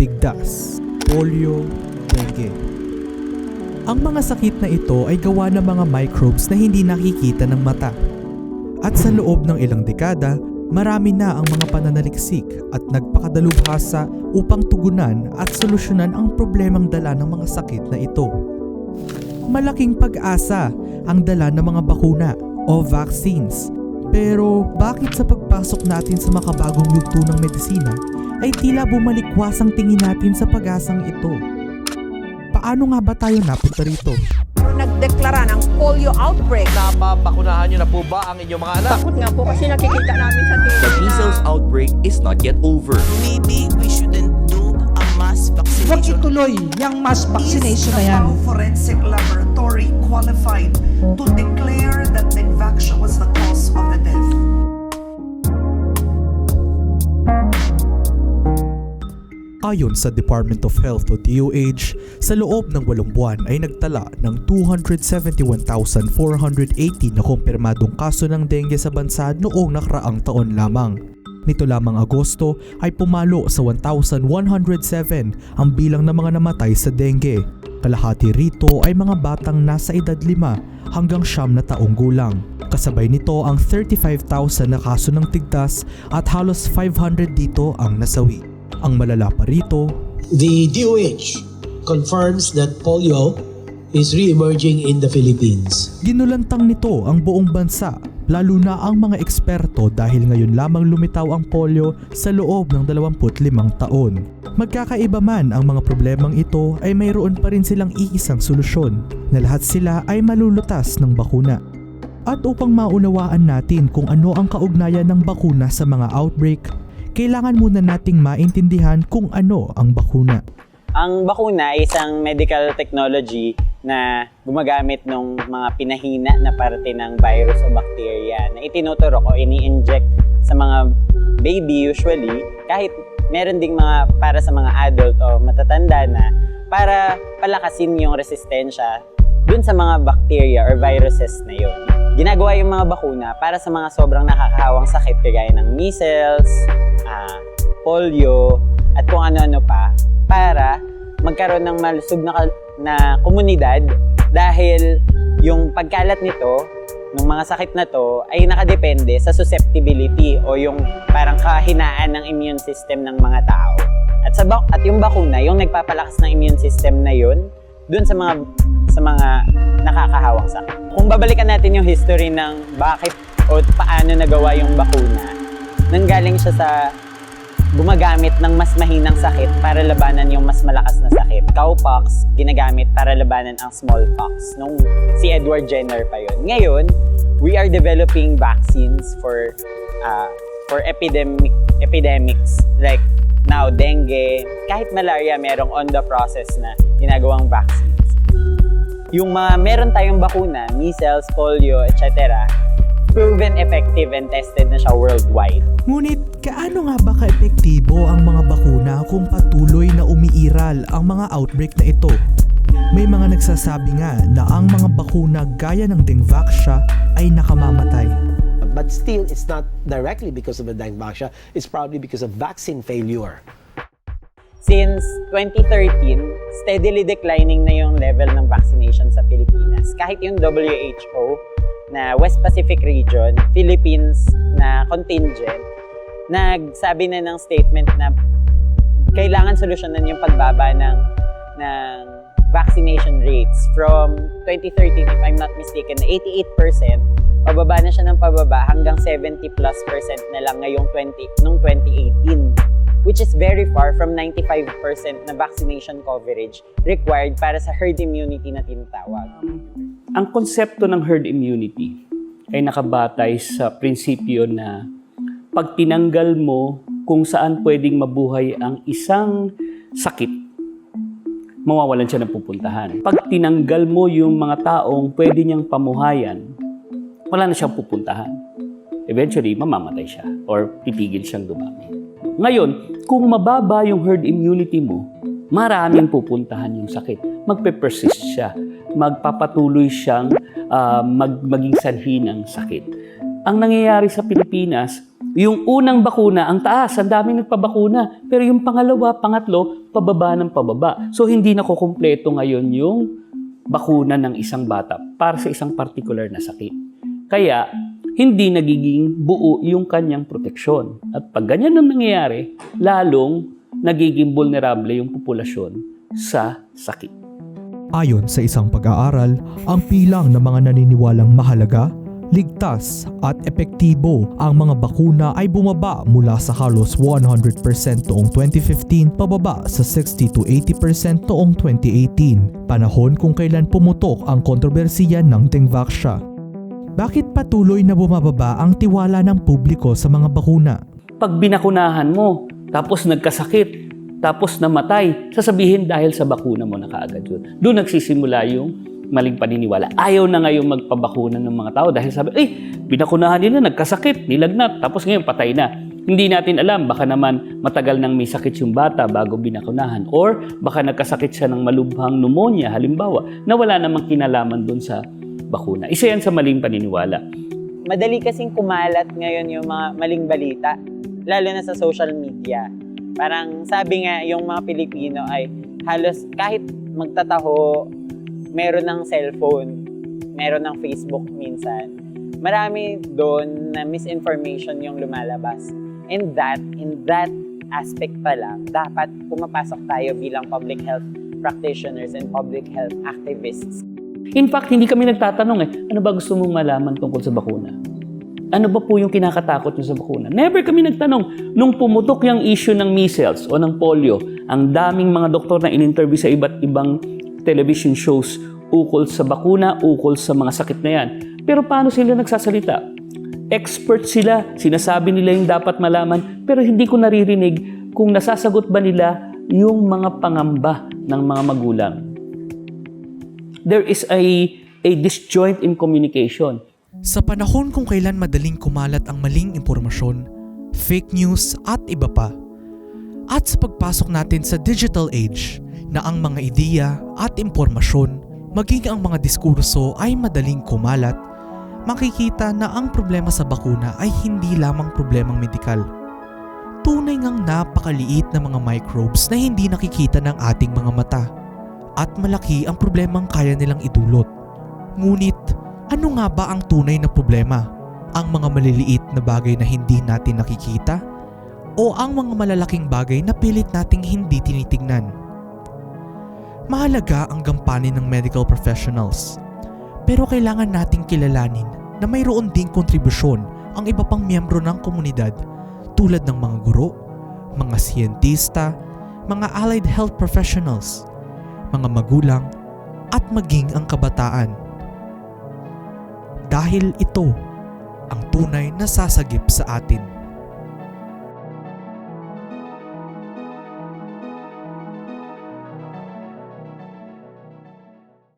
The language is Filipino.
tigdas, polio, dengue. Ang mga sakit na ito ay gawa ng mga microbes na hindi nakikita ng mata. At sa loob ng ilang dekada, marami na ang mga pananaliksik at nagpakadalubhasa upang tugunan at solusyonan ang problemang dala ng mga sakit na ito. Malaking pag-asa ang dala ng mga bakuna o vaccines. Pero bakit sa pagpasok natin sa makabagong yugto ng medisina ay tila bumalikwas ang tingin natin sa pag-asang ito? Paano nga ba tayo napunta rito? Nagdeklara ng polio outbreak. Nababakunahan niyo na po ba ang inyong mga anak? Takot nga po kasi nakikita namin sa TV The measles outbreak is not yet over. Maybe we shouldn't do a mass vaccination. Huwag ituloy yung mass vaccination na yan. Forensic laboratory qualified to declare that Dengvaxia was the cause of the death. Ayon sa Department of Health o DOH, sa loob ng 8 buwan ay nagtala ng 271,480 na kumpirmadong kaso ng dengue sa bansa noong nakaraang taon lamang. Nito lamang Agosto ay pumalo sa 1,107 ang bilang ng mga namatay sa dengue. Kalahati rito ay mga batang nasa edad 5 hanggang 9 na taong gulang. Kasabay nito ang 35,000 na kaso ng tigdas at halos 500 dito ang nasawi. Ang malala pa rito, the DOH confirms that polio is re-emerging in the Philippines. Ginulantang nito ang buong bansa, lalo na ang mga eksperto dahil ngayon lamang lumitaw ang polio sa loob ng 25 taon. Magkakaiba man ang mga problemang ito ay mayroon pa rin silang iisang solusyon na lahat sila ay malulutas ng bakuna. At upang maunawaan natin kung ano ang kaugnayan ng bakuna sa mga outbreak, kailangan muna nating maintindihan kung ano ang bakuna. Ang bakuna ay isang medical technology na gumagamit ng mga pinahina na parte ng virus o bacteria na itinuturok o ini-inject sa mga baby usually, kahit meron ding mga para sa mga adult o matatanda na para palakasin yung resistensya dun sa mga bacteria or viruses na yun. Ginagawa yung mga bakuna para sa mga sobrang nakakahawang sakit kagaya ng measles, polio, at kung ano-ano pa para magkaroon ng malusog na komunidad dahil yung pagkalat nito, ng mga sakit na to, ay nakadepende sa susceptibility o yung parang kahinaan ng immune system ng mga tao. At yung bakuna, yung nagpapalakas ng immune system na yun, dun sa mga nakakahawang sakit. Kung babalikan natin yung history ng bakit o paano nagawa yung bakuna, nanggaling siya sa gumagamit ng mas mahinang sakit para labanan yung mas malakas na sakit. Cowpox, ginagamit para labanan ang smallpox nung si Edward Jenner pa yun. Ngayon, we are developing vaccines for epidemics like now dengue, kahit malaria, merong on the process na ginagawang vaccines. Yung meron tayong bakuna, measles, polio, etc., proven effective and tested na siya worldwide. Ngunit kaano nga ba ka-epektibo ang mga bakuna kung patuloy na umiiral ang mga outbreak na ito? May mga nagsasabi nga na ang mga bakuna gaya ng Dengvaxia ay nakamamatay. But still, it's not directly because of the Dengvaxia. It's probably because of vaccine failure. Since 2013, steadily declining na yung level ng vaccination sa Pilipinas. Kahit yung WHO na West Pacific Region, Philippines na contingent, nagsabi na ng statement na kailangan solusyonan yung pagbaba ng vaccination rates from 2013, if I'm not mistaken, na 88%, pababa na siya ng pababa hanggang 70+% na lang ngayong 2018, which is very far from 95% na vaccination coverage required para sa herd immunity na tinatawag. Ang konsepto ng herd immunity ay nakabatay sa prinsipyo na pag tinanggal mo kung saan pwedeng mabuhay ang isang sakit, mawawalan siya ng pupuntahan. Pag tinanggal mo yung mga taong pwede niyang pamuhayan, wala na siyang pupuntahan. Eventually, mamamatay siya or titigil siyang dumami. Ngayon, kung mababa yung herd immunity mo, maraming pupuntahan yung sakit. Magpe-persist siya. Magpapatuloy siyang maging sanhi ng sakit. Ang nangyayari sa Pilipinas, Yung unang bakuna, ang taas, ang daming nagpabakuna. Pero yung pangalawa, pangatlo, pababa ng pababa. So hindi na kukumpleto ngayon yung bakuna ng isang bata para sa isang particular na sakit. Kaya, hindi nagiging buo yung kanyang proteksyon. At pag ganyan ang nangyayari, lalong nagiging vulnerable yung populasyon sa sakit. Ayon sa isang pag-aaral, ang bilang ng mga naniniwalang mahalaga, ligtas at epektibo ang mga bakuna ay bumaba mula sa halos 100% noong 2015 pababa sa 60 to 80% noong 2018, panahon kung kailan pumutok ang kontrobersiya ng Dengvaxia. Bakit patuloy na bumababa ang tiwala ng publiko sa mga bakuna? Pag binakunahan mo, tapos nagkasakit, tapos namatay, sasabihin dahil sa bakuna mo na kaagad yun. Doon nagsisimula yung maling paniniwala. Ayaw na ngayon magpabakuna ng mga tao dahil sabi, binakunahan nila, nagkasakit, nilagnat, tapos ngayon patay na. Hindi natin alam, baka naman matagal nang may sakit yung bata bago binakunahan or baka nagkasakit siya ng malubhang pneumonia, halimbawa, na wala namang kinalaman doon sa bakuna. Isa yan sa maling paniniwala. Madali kasing kumalat ngayon yung mga maling balita, lalo na sa social media. Parang sabi nga yung mga Pilipino ay halos kahit magtataho, meron ng cellphone, meron ng Facebook minsan. Marami doon na misinformation yung lumalabas. In that aspect pa lang, dapat pumapasok tayo bilang public health practitioners and public health activists. In fact, hindi kami nagtatanong ano ba gusto mong malaman tungkol sa bakuna? Ano ba po yung kinakatakot nyo sa bakuna? Never kami nagtanong. Nung pumutok yung issue ng measles o ng polio, ang daming mga doktor na in-interview sa iba't ibang television shows ukol sa bakuna, ukol sa mga sakit na yan. Pero paano sila nagsasalita? Expert sila, sinasabi nila yung dapat malaman, pero hindi ko naririnig kung nasasagot ba nila yung mga pangamba ng mga magulang. There is a disjoint in communication. Sa panahon kung kailan madaling kumalat ang maling impormasyon, fake news at iba pa, at sa pagpasok natin sa digital age na ang mga ideya at impormasyon, maging ang mga diskurso ay madaling kumalat, makikita na ang problema sa bakuna ay hindi lamang problemang medikal. Tunay ngang napakaliit na mga microbes na hindi nakikita ng ating mga mata at malaki ang problemang kaya nilang idulot. Ngunit, ano nga ba ang tunay na problema? Ang mga maliliit na bagay na hindi natin nakikita? O ang mga malalaking bagay na pilit nating hindi tinitingnan? Mahalaga ang gampanin ng medical professionals. Pero kailangan nating kilalanin na mayroon ding kontribusyon ang iba pang miyembro ng komunidad tulad ng mga guro, mga siyentista, mga allied health professionals, mga magulang, at maging ang kabataan. Dahil ito ang tunay na sasagip sa atin.